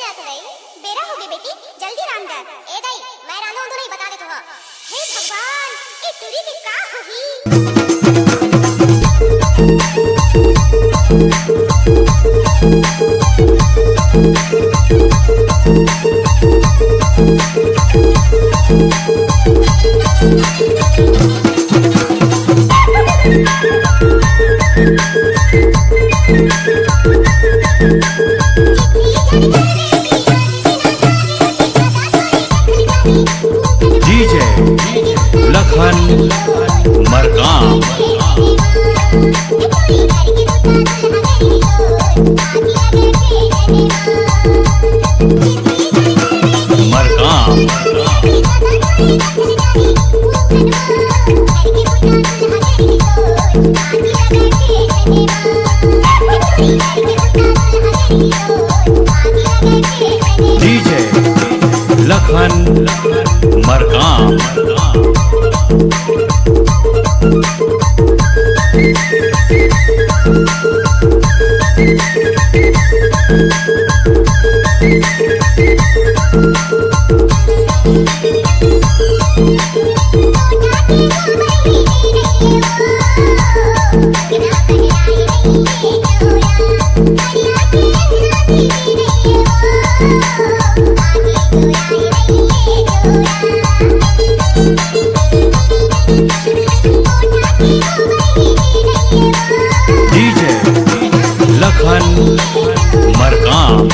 जात दई बेरा हो गए बेटी जल्दी रान कर ए दई मैं रानो तो नहीं बता दे तो हे भगवान ए टूरी की का DJ Lakhan Markam Markam DJ Lakhan Markam DJ Lakhan Markam.